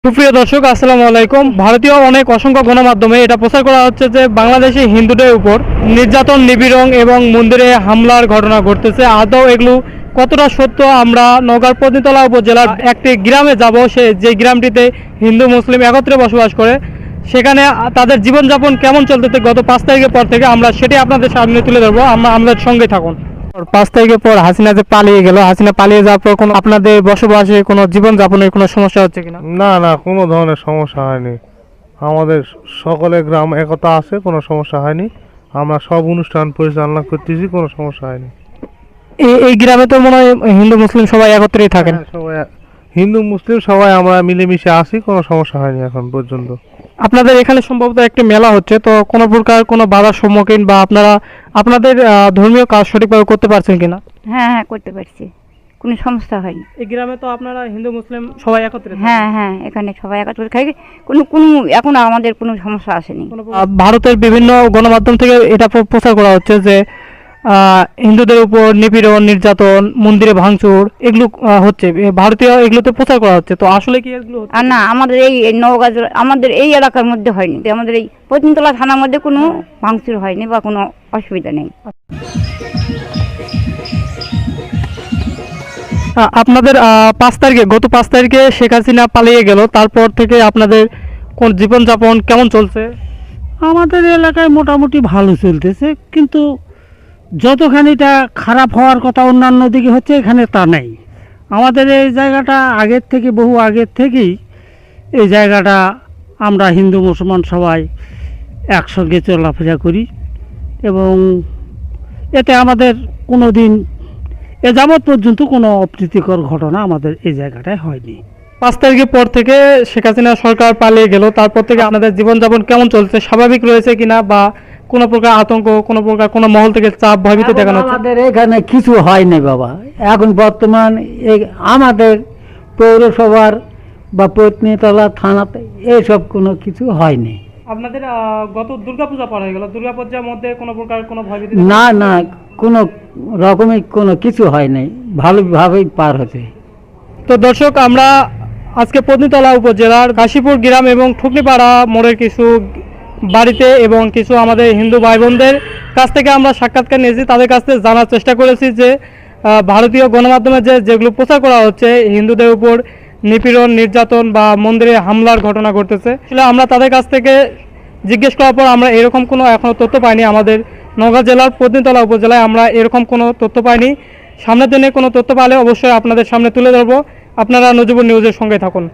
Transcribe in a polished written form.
সুপ্রিয় দর্শক, আসসালামু আলাইকুম। ভারতীয় অনেক অসংখ্য গণমাধ্যমে এটা প্রচার করা হচ্ছে যে বাংলাদেশি হিন্দুদের উপর নির্যাতন, নিপীড়ন এবং মন্দিরে হামলার ঘটনা ঘটতেছে। আদৌ এগুলো কতটা সত্য? আমরা নওগাঁর পত্নীতলা উপজেলার একটি গ্রামে যাব, যে গ্রামটিতে হিন্দু মুসলিম একত্রে বসবাস করে। সেখানে তাদের জীবনযাপন কেমন চলতেছে গত 5 তারিখের পর থেকে, আমরা সেটি আপনাদের সামনে তুলে ধরবো। আমাদের সঙ্গে থাকুন। 5 তারিখের পর হাসিনা যে পালিয়ে গেল, হাসিনা পালিয়ে যাওয়ার পর কোনো আপনাদের বসবাসে কোনো জীবনযাপনের কোনো সমস্যা হচ্ছে কিনা? না না, কোনো ধরনের সমস্যা হয়নি। আমাদের সকলের গ্রাম একতা আছে, কোনো সমস্যা হয়নি। আমরা সব অনুষ্ঠান পরিচালনা করতেছি, কোনো সমস্যা হয়নি। এই গ্রামে তো মনে হয় হিন্দু মুসলিম সবাই একত্রেই থাকেন। হ্যাঁ, সবাই হিন্দু মুসলিম সবাই আমরা মিলেমিশে আছি, কোনো সমস্যা হয়নি এখন পর্যন্ত। আপনাদের এখানে সম্ভবত একটি মেলা হচ্ছে, তো কোনো প্রকার কোনো বাধার সম্মুখীন বা আপনারা আপনাদের ধর্মীয় কাজ সঠিকভাবে করতে পারছেন কিনা? হ্যাঁ হ্যাঁ, করতে পারছি, কোনো সমস্যা হয়নি। এই গ্রামে তো আপনারা হিন্দু মুসলিম সবাই একত্রে থাকেন। হ্যাঁ হ্যাঁ, এখানে সবাই একত্রে খাই, কোনো কোনো এখন আমাদের কোনো সমস্যা আসেনি। ভারতের বিভিন্ন গণমাধ্যম থেকে এটা প্রচার করা হচ্ছে যে হিন্দুদের উপর নিপীড়ন, নির্যাতন, মন্দিরে ভাঙচুর এগুলো হচ্ছে, ভারতীয় এগুলোতে প্রচার করা হচ্ছে। তো আসলে কি এগুলো হচ্ছে? আর না, আমাদের এই নওগাঁ জেলা, আমাদের এই এলাকার মধ্যে হয়নি। আমাদের এই পত্নীতলা থানার মধ্যে কোনো ভাঙচুর হয়নি বা কোনো অসুবিধা নেই। আপনাদের 5 তারিখে, গত 5 তারিখে শেখ হাসিনা পালিয়ে গেল, তারপর থেকে আপনাদের কোন জীবনযাপন কেমন চলছে? আমাদের এলাকায় মোটামুটি ভালো চলতেছে, কিন্তু যতখানিটা খারাপ হওয়ার কথা অন্যান্য দিকে হচ্ছে, এখানে তা নেই। আমাদের এই জায়গাটা আগের থেকে, বহু আগের থেকেই এই জায়গাটা আমরা হিন্দু মুসলমান সবাই একসঙ্গে চলাফেরা করি, এবং এতে আমাদের কোনো দিন এ যাবৎ পর্যন্ত কোনো অপ্রীতিকর ঘটনা আমাদের এই জায়গাটায় হয়নি। 5 তারিখের পর থেকে শেখ হাসিনা সরকার পালিয়ে গেল, তারপর থেকে আপনাদের জীবনযাপন কেমন চলছে? স্বাভাবিক রয়েছে কিনা, বা কোনো প্রকার আতঙ্ক, কোনো প্রকার কোনো মহল থেকে চাপ, ভয়ভীতি দেখানো হচ্ছে? আমাদের এখানে কিছু হয়নি বাবা। এখন বর্তমান আমাদের পৌরসভার বা পত্নীতলা থানাতে এসব কোনো কিছু হয়নি। আপনাদের গত দুর্গাপূজা পার হয়ে গেল, দুর্গাপূজার মধ্যে কোনো প্রকার কোনো ভয়ভীতি? না না, কোনো রকমের কোনো কিছু হয় নাই, ভালোভাবেই পার হচ্ছে। তো দর্শক, আমরা আজকে পত্নীতলা উপজেলার কাশীপুর গ্রাম এবং ঠুকনিপাড়া মোড়ের কিছু বাড়িতে এবং কিছু আমাদের হিন্দু ভাই বোনদের কাছ থেকে আমরা সাক্ষাৎকার নিয়েছি। তাদের কাছ থেকে জানার চেষ্টা করেছি যে ভারতীয় গণমাধ্যমে যেগুলো প্রচার করা হচ্ছে হিন্দুদের উপর নিপীড়ন, নির্যাতন বা মন্দিরে হামলার ঘটনা ঘটতেছে, আসলে আমরা তাদের কাছ থেকে জিজ্ঞেস করার পর আমরা এরকম কোনো এখনও তথ্য পাইনি। আমাদের নওগাঁ জেলার পত্নীতলা উপজেলায় আমরা এরকম কোনো তথ্য পাইনি। সামনের দিনে কোনো তথ্য পালে অবশ্যই আপনাদের সামনে তুলে ধরবো। আপনারা নজিবুর নিউজের সঙ্গে থাকুন।